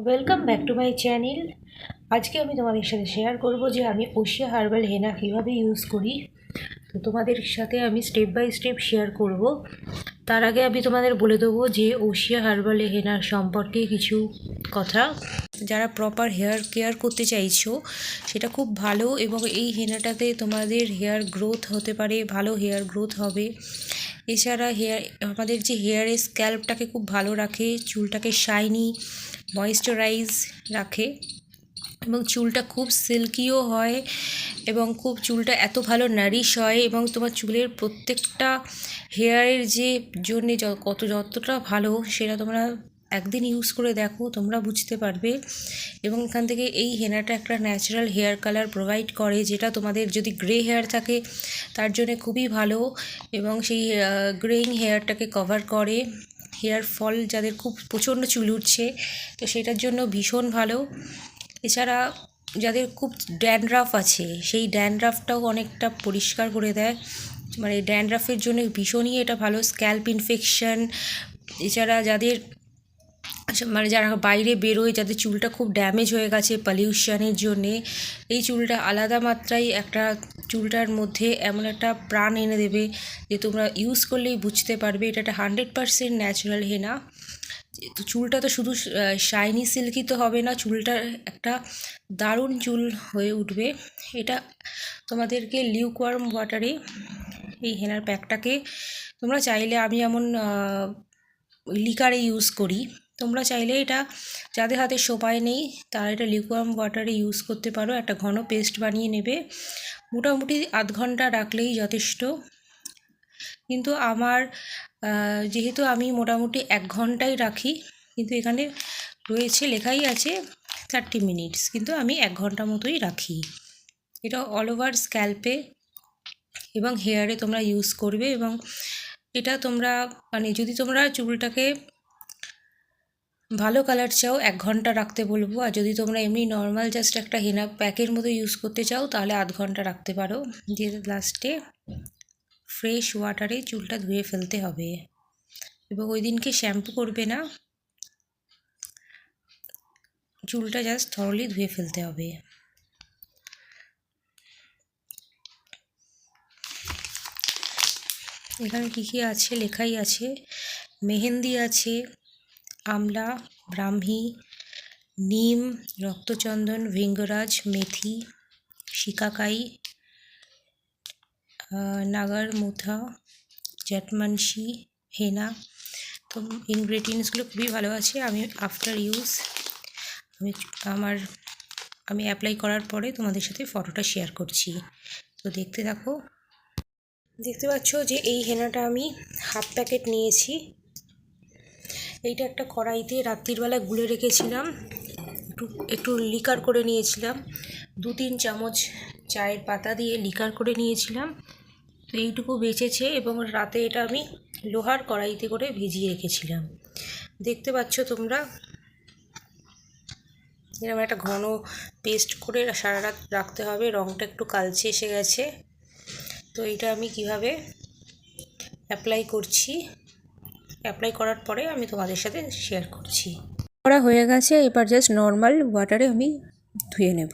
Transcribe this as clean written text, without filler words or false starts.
Welcome back to my channel. আজকে আমি তোমাদের সাথে শেয়ার করব যে আমি ওশিয়া হার্বাল হেনা কীভাবে ইউজ করি। তো তোমাদের সাথে আমি স্টেপ বাই স্টেপ শেয়ার করব। তার আগে আমি তোমাদের বলে দেবো যে ওশিয়া হার্বাল হেনার সম্পর্কে কিছু কথা। যারা প্রপার হেয়ার কেয়ার করতে চাইছো সেটা খুব ভালো, এবং এই হেনাটাতে তোমাদের হেয়ার গ্রোথ হতে পারে, ভালো হেয়ার গ্রোথ হবে। এছাড়া আমাদের যে হেয়ারের স্ক্যাল্পটাকে খুব ভালো রাখে, চুলটাকে শাইনি ময়েশ্চারাইজ রাখে, এবং চুলটা খুব সিল্কিও হয়, এবং খুব চুলটা এত ভালো নারিশ হয়, এবং তোমার চুলের প্রত্যেকটা হেয়ারের যে জন্যে যতটা ভালো সেটা তোমরা একদিন ইউজ করে দেখো, তোমরা বুঝতে পারবে। এবং এখান থেকে এই হেনাটা একটা ন্যাচারাল হেয়ার কালার প্রোভাইড করে, যেটা তোমাদের যদি গ্রে হেয়ার থাকে তার জন্য খুবই ভালো, এবং সেই গ্রেইং হেয়ারটাকে কভার করে। হেয়ার ফল যাদের খুব প্রচণ্ড চুল উঠছে তো সেটার জন্য ভীষণ ভালো। এছাড়া যাদের খুব ড্যান্ড্রাফ আছে সেই ড্যান্ড্রাফটাও অনেকটা পরিষ্কার করে দেয়, মানে ড্যান্ড্রাফের জন্য ভীষণই এটা ভালো। স্ক্যাল্প ইনফেকশন, এছাড়া যাদের যারা বাইরে বেরোয়, যাদের চুলটা খুব ড্যামেজ হয়ে গেছে পলিউশনের জন্যে, এই চুলটা আলাদা মাত্রায় একটা চুলটার মধ্যে এমন একটা প্রাণ এনে দেবে যে তোমরা ইউজ করলেই বুঝতে পারবে এটা একটা 100% ন্যাচারাল হেনা। তো চুলটা তো শুধু শাইনি সিল্কি তো হবে না, চুলটা একটা দারুণ চুল হয়ে উঠবে। এটা তোমাদেরকে লিউকওয়ার্ম ওয়াটারে এই হেনার প্যাকটাকে তোমরা চাইলে, আমি এমন লিকারে ইউজ করি, তোমরা চাইলে এটা যাদের হাতে সময় নেই তারা এটা লিকুয়াম ওয়াটারে ইউজ করতে পারো। একটা ঘন পেস্ট বানিয়ে নেবে, মোটামুটি আধ ঘন্টা রাখলেই যথেষ্ট। কিন্তু আমার যেহেতু আমি মোটামুটি 1 ঘন্টাই রাখি, কিন্তু এখানে রয়েছে লেখাই আছে 30 মিনিটস, কিন্তু আমি 1 ঘন্টা মতোই রাখি। এটা অল ওভার স্ক্যাল্পে এবং হেয়ারে তোমরা ইউজ করবে, এবং এটা তোমরা মানে যদি তোমরা চুলটাকে ভালো কালার চাও 1 ঘন্টা রাখতে বলবো, আর যদি তোমরা এমনি নর্মাল জাস্ট একটা হেনা প্যাকের মতো ইউজ করতে চাও তাহলে আধ ঘন্টা রাখতে পারো। দিয়ে লাস্টে ফ্রেশ ওয়াটারে চুলটা ধুয়ে ফেলতে হবে, এবং ওই দিনকে শ্যাম্পু করবে না, চুলটা জাস্ট থরলি ধুয়ে ফেলতে হবে। এখানে কী কী আছে লেখাই আছে, মেহেন্দি আছে, আমলা, ব্রাহ্মী, নিম, রক্তচন্দন, ভৃঙ্গরাজ, মেথি, শিকাকাই, নাগার মুথা, জ্যাঠমানসি, হেনা। তো ইনগ্রেডিয়েন্টসগুলো খুবই ভালো আছে। আমি আফটার ইউজ আমি অ্যাপ্লাই করার পরে তোমাদের সাথে ফটোটা শেয়ার করছি, তো দেখতে থাকো। দেখতে পাচ্ছ যে এই হেনাটা আমি হাফ প্যাকেট নিয়েছি। এইটা একটা কড়াইতে রাত্রিবেলা গুলে রেখেছিলাম, একটু লিকার করে নিয়েছিলাম, 2-3 চামচ চায়ের পাতা দিয়ে লিকার করে নিয়েছিলাম। তো এইটুকু বেঁচেছে, এবং রাতে এটা আমি লোহার কড়াইতে করে ভিজিয়ে রেখেছিলাম। দেখতে পাচ্ছ তোমরা এরকম একটা ঘন পেস্ট করে সারা রাত রাখতে হবে। রঙটা একটু কালচে এসে গেছে। তো এইটা আমি কিভাবে অ্যাপ্লাই করছি, অ্যাপ্লাই করার পরে আমি তোমাদের সাথে শেয়ার করছি। করা হয়ে গেছে, এবার জাস্ট নর্মাল ওয়াটারে আমি ধুয়ে নেব।